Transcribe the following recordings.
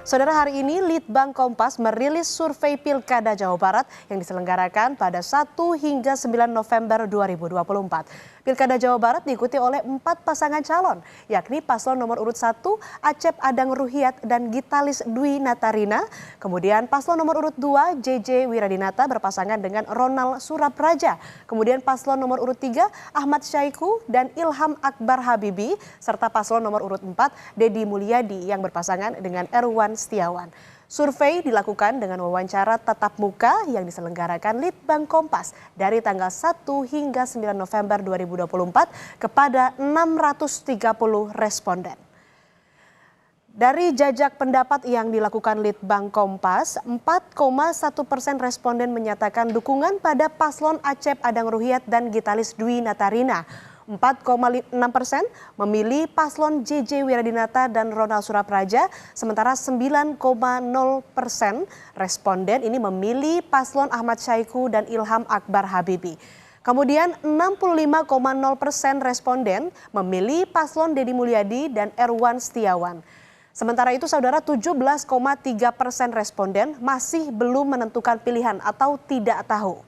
Saudara, hari ini Litbang Kompas merilis survei Pilkada Jawa Barat yang diselenggarakan pada 1 hingga 9 November 2024. Pilkada Jawa Barat diikuti oleh 4 pasangan calon, yakni paslon nomor urut 1 Acep Adang Ruhiat dan Gitalis Dwi Natarina. Kemudian paslon nomor urut 2 JJ Wiradinata berpasangan dengan Ronald Surapraja. Kemudian paslon nomor urut 3 Ahmad Syaiqo dan Ilham Akbar Habibi. Serta paslon nomor urut 4 Deddy Mulyadi yang berpasangan dengan Erwan Setiawan. Survei dilakukan dengan wawancara tatap muka yang diselenggarakan Litbang Kompas dari tanggal 1 hingga 9 November 2024 kepada 630 responden. Dari jajak pendapat yang dilakukan Litbang Kompas, 4,1% responden menyatakan dukungan pada paslon Acep Adang Ruhiat dan Gitalis Dwi Natarina. 4,6% memilih paslon JJ Wiradinata dan Ronald Surapraja, sementara 9,0% responden ini memilih paslon Ahmad Syaiqo dan Ilham Akbar Habibi. Kemudian 65,0% responden memilih paslon Deddy Mulyadi dan Erwan Setiawan. Sementara itu, saudara, 17,3% responden masih belum menentukan pilihan atau tidak tahu.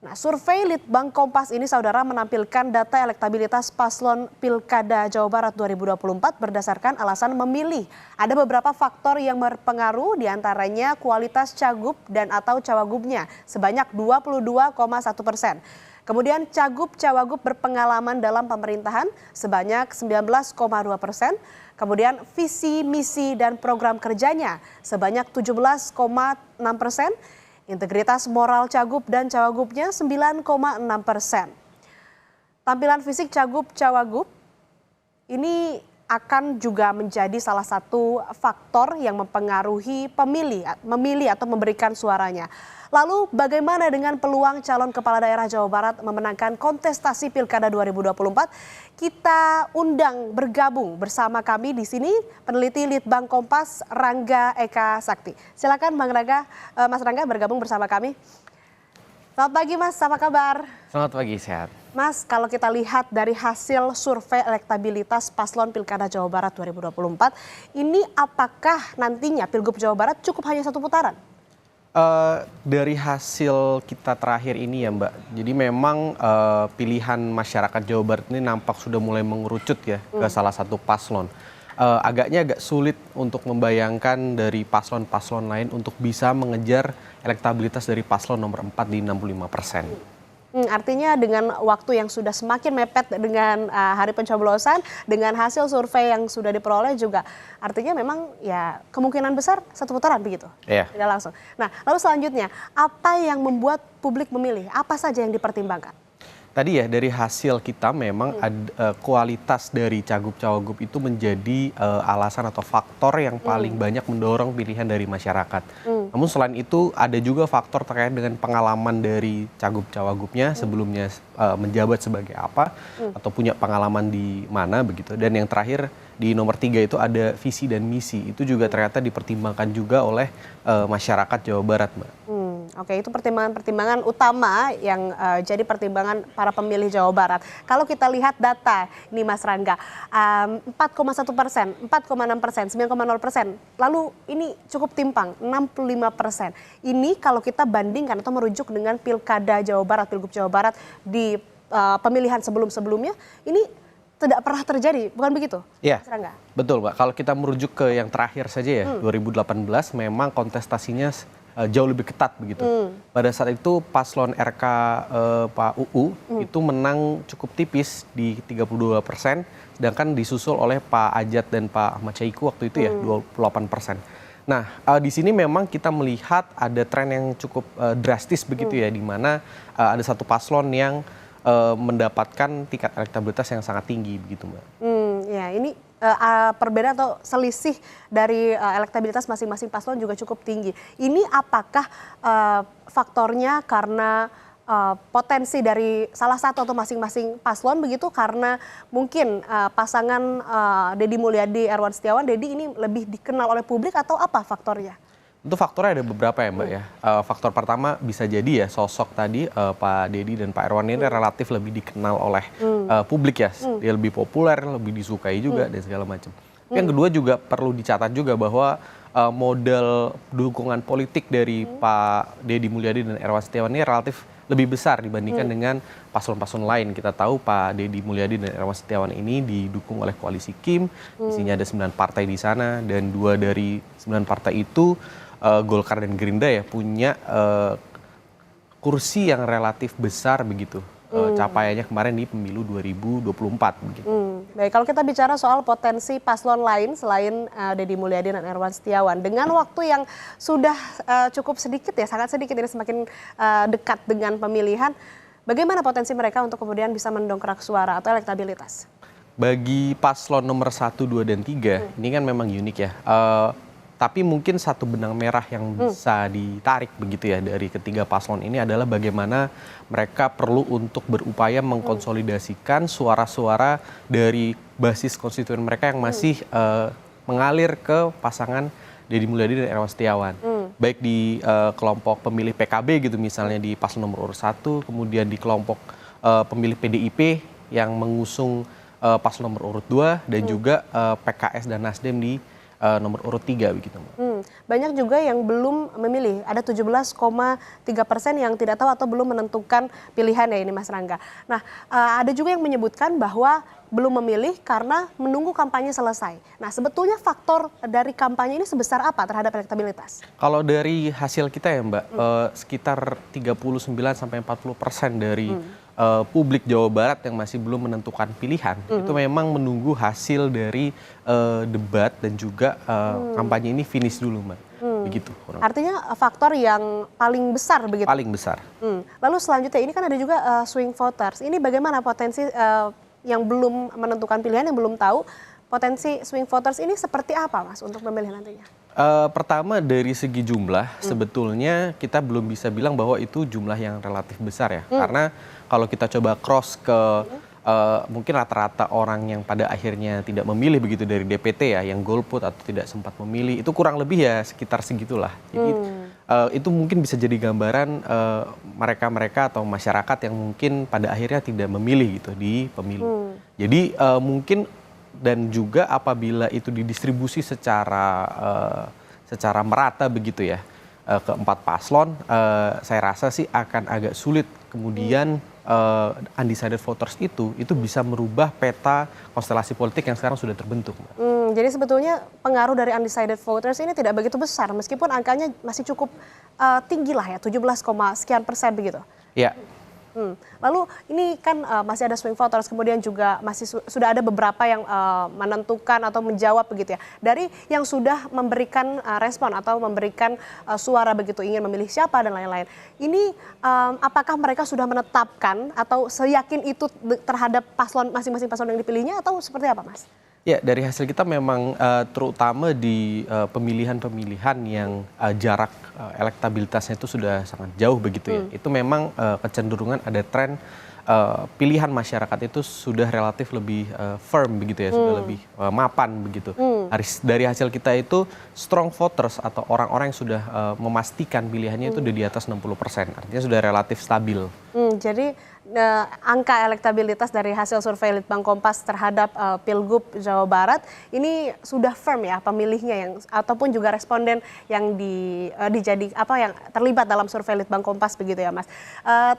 Nah, survei Litbang Kompas ini, saudara, menampilkan data elektabilitas paslon Pilkada Jawa Barat 2024 berdasarkan alasan memilih. Ada beberapa faktor yang berpengaruh, diantaranya kualitas cagup dan atau cawagupnya sebanyak 22,1%. Kemudian cagup-cawagup berpengalaman dalam pemerintahan sebanyak 19,2%. Kemudian visi, misi, dan program kerjanya sebanyak 17,6%. Integritas moral cagup dan cawagupnya 9,6%. Tampilan fisik cagup-cawagup ini akan juga menjadi salah satu faktor yang mempengaruhi memilih atau memberikan suaranya. Lalu bagaimana dengan peluang calon kepala daerah Jawa Barat memenangkan kontestasi Pilkada 2024? Kita undang bergabung bersama kami di sini peneliti Litbang Kompas Rangga Eka Sakti. Silakan Mas Rangga bergabung bersama kami. Selamat pagi Mas, apa kabar? Selamat pagi, sehat. Mas, kalau kita lihat dari hasil survei elektabilitas paslon Pilkada Jawa Barat 2024, ini apakah nantinya Pilgub Jawa Barat cukup hanya satu putaran? Dari hasil kita terakhir ini ya Mbak, jadi memang pilihan masyarakat Jawa Barat ini nampak sudah mulai mengerucut ya ke salah satu paslon. Agaknya agak sulit untuk membayangkan dari paslon-paslon lain untuk bisa mengejar elektabilitas dari paslon nomor 4 di 65%. Artinya dengan waktu yang sudah semakin mepet dengan hari pencoblosan, dengan hasil survei yang sudah diperoleh juga, artinya memang ya kemungkinan besar satu putaran begitu, tidak langsung. Nah, lalu selanjutnya, apa yang membuat publik memilih? Apa saja yang dipertimbangkan? Tadi ya dari hasil kita memang kualitas dari cagup-cawagup itu menjadi alasan atau faktor yang paling banyak mendorong pilihan dari masyarakat. Namun selain itu ada juga faktor terkait dengan pengalaman dari cagup-cawagupnya sebelumnya menjabat sebagai apa atau punya pengalaman di mana begitu. Dan yang terakhir di nomor 3 itu ada visi dan misi. Itu juga ternyata dipertimbangkan juga oleh masyarakat Jawa Barat, Mbak. Oke, itu pertimbangan-pertimbangan utama yang jadi pertimbangan para pemilih Jawa Barat. Kalau kita lihat data ini Mas Rangga, 4,1%, 4,6%, 9,0%. Lalu ini cukup timpang, 65%. Ini kalau kita bandingkan atau merujuk dengan Pilkada Jawa Barat, Pilgub Jawa Barat di pemilihan sebelum-sebelumnya, ini tidak pernah terjadi, bukan begitu? Iya, Mas Rangga? betul Mbak. Kalau kita merujuk ke yang terakhir saja ya, 2018 memang kontestasinya jauh lebih ketat begitu. Pada saat itu paslon RK Pak UU itu menang cukup tipis di 32%, sedangkan disusul oleh Pak Ajat dan Pak Ahmad Syaiqo waktu itu ya 28%. Nah, di sini memang kita melihat ada tren yang cukup drastis begitu ya, di mana ada satu paslon yang mendapatkan tingkat elektabilitas yang sangat tinggi begitu Mbak. Ya, ini perbedaan atau selisih dari elektabilitas masing-masing paslon juga cukup tinggi. Ini apakah faktornya karena potensi dari salah satu atau masing-masing paslon begitu, karena mungkin pasangan Deddy Mulyadi, Erwan Setiawan, Deddy ini lebih dikenal oleh publik atau apa faktornya? Tentu faktornya ada beberapa ya Mbak ya. Faktor pertama bisa jadi ya sosok tadi Pak Deddy dan Pak Erwan ini relatif lebih dikenal oleh publik ya. Dia lebih populer, lebih disukai juga dan segala macam. Yang kedua juga perlu dicatat juga bahwa modal dukungan politik dari Pak Deddy Mulyadi dan Erwan Setiawan ini relatif lebih besar dibandingkan dengan paslon-paslon lain. Kita tahu Pak Deddy Mulyadi dan Erwan Setiawan ini didukung oleh koalisi Kim, isinya ada 9 partai di sana, dan 2 dari 9 partai itu Golkar dan Gerindra ya punya kursi yang relatif besar begitu. Capaiannya kemarin di pemilu 2024 begitu. Baik, kalau kita bicara soal potensi paslon lain selain Deddy Mulyadi dan Erwan Setiawan, dengan waktu yang sudah cukup sedikit ya, sangat sedikit, ini semakin dekat dengan pemilihan, bagaimana potensi mereka untuk kemudian bisa mendongkrak suara atau elektabilitas? Bagi paslon nomor 1, 2, dan 3, ini kan memang unik ya. Tapi mungkin satu benang merah yang bisa ditarik begitu ya dari ketiga paslon ini adalah bagaimana mereka perlu untuk berupaya mengkonsolidasikan suara-suara dari basis konstituen mereka yang masih mengalir ke pasangan Deddy Mulyadi dan Erwan Setiawan. Baik di kelompok pemilih PKB gitu misalnya di paslon nomor urut 1, kemudian di kelompok pemilih PDIP yang mengusung paslon nomor urut 2, dan juga PKS dan Nasdem di nomor urut 3 begitu. Banyak juga yang belum memilih, ada 17,3% yang tidak tahu atau belum menentukan pilihan ya ini Mas Rangga. Nah, ada juga yang menyebutkan bahwa belum memilih karena menunggu kampanye selesai. Nah, sebetulnya faktor dari kampanye ini sebesar apa terhadap elektabilitas? Kalau dari hasil kita ya Mbak, sekitar 39-40% dari publik Jawa Barat yang masih belum menentukan pilihan, itu memang menunggu hasil dari debat dan juga kampanye ini finish dulu Mbak. Begitu. Artinya faktor yang paling besar begitu? Paling besar. Lalu selanjutnya ini kan ada juga swing voters. Ini bagaimana potensi yang belum menentukan pilihan, yang belum tahu potensi swing voters ini seperti apa Mas untuk memilih nantinya? Pertama dari segi jumlah, sebetulnya kita belum bisa bilang bahwa itu jumlah yang relatif besar ya. Karena kalau kita coba cross ke mungkin rata-rata orang yang pada akhirnya tidak memilih begitu dari DPT ya, yang golput atau tidak sempat memilih, itu kurang lebih ya sekitar segitulah. Jadi itu mungkin bisa jadi gambaran mereka-mereka atau masyarakat yang mungkin pada akhirnya tidak memilih gitu di pemilu. Jadi mungkin, dan juga apabila itu didistribusi secara merata begitu ya ke 4 paslon, saya rasa sih akan agak sulit kemudian undecided voters itu bisa merubah peta konstelasi politik yang sekarang sudah terbentuk. Jadi sebetulnya pengaruh dari undecided voters ini tidak begitu besar meskipun angkanya masih cukup tinggi lah ya, 17, sekian persen begitu. Ya. Lalu ini kan masih ada swing voters, kemudian juga masih sudah ada beberapa yang menentukan atau menjawab begitu ya. Dari yang sudah memberikan respon atau memberikan suara begitu, ingin memilih siapa dan lain-lain. Ini apakah mereka sudah menetapkan atau seyakin itu terhadap paslon, masing-masing paslon yang dipilihnya, atau seperti apa Mas? Ya, dari hasil kita memang terutama di pemilihan-pemilihan yang jarak elektabilitasnya itu sudah sangat jauh begitu ya. Itu memang kecenderungan ada tren pilihan masyarakat itu sudah relatif lebih firm begitu ya, sudah lebih mapan begitu. Dari hasil kita itu strong voters atau orang-orang yang sudah memastikan pilihannya itu udah di atas 60%, artinya sudah relatif stabil. Jadi angka elektabilitas dari hasil survei Litbang Kompas terhadap Pilgub Jawa Barat ini sudah firm ya pemilihnya, yang ataupun juga responden yang yang terlibat dalam survei Litbang Kompas begitu ya Mas.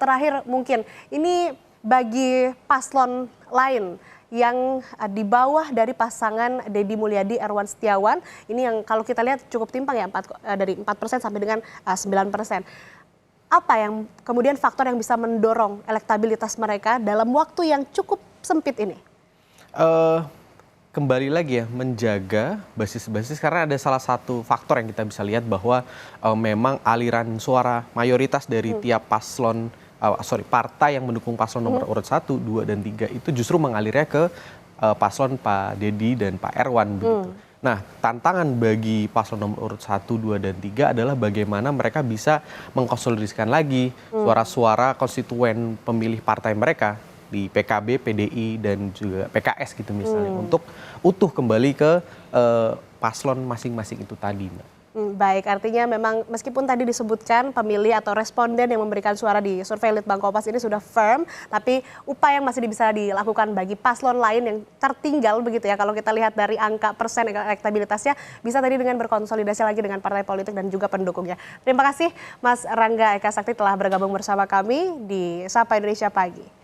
Terakhir mungkin ini bagi paslon lain yang di bawah dari pasangan Deddy Mulyadi Erwan Setiawan, ini yang kalau kita lihat cukup timpang ya, dari 4% sampai dengan 9%. Apa yang kemudian faktor yang bisa mendorong elektabilitas mereka dalam waktu yang cukup sempit ini? Kembali lagi ya, menjaga basis-basis, karena ada salah satu faktor yang kita bisa lihat bahwa memang aliran suara mayoritas dari tiap paslon, partai yang mendukung paslon nomor urut 1, 2, dan 3 itu justru mengalirnya ke paslon Pak Deddy dan Pak Erwan begitu. Nah, tantangan bagi paslon nomor urut 1, 2, dan 3 adalah bagaimana mereka bisa mengkonsolidasikan lagi suara-suara konstituen pemilih partai mereka di PKB, PDI, dan juga PKS gitu misalnya, untuk utuh kembali ke paslon masing-masing itu tadi, Mbak. Baik, artinya memang meskipun tadi disebutkan pemilih atau responden yang memberikan suara di survei Litbang Kompas ini sudah firm, tapi upaya yang masih bisa dilakukan bagi paslon lain yang tertinggal begitu ya. Kalau kita lihat dari angka persen elektabilitasnya bisa tadi dengan berkonsolidasi lagi dengan partai politik dan juga pendukungnya. Terima kasih Mas Rangga Eka Sakti telah bergabung bersama kami di Sapa Indonesia Pagi.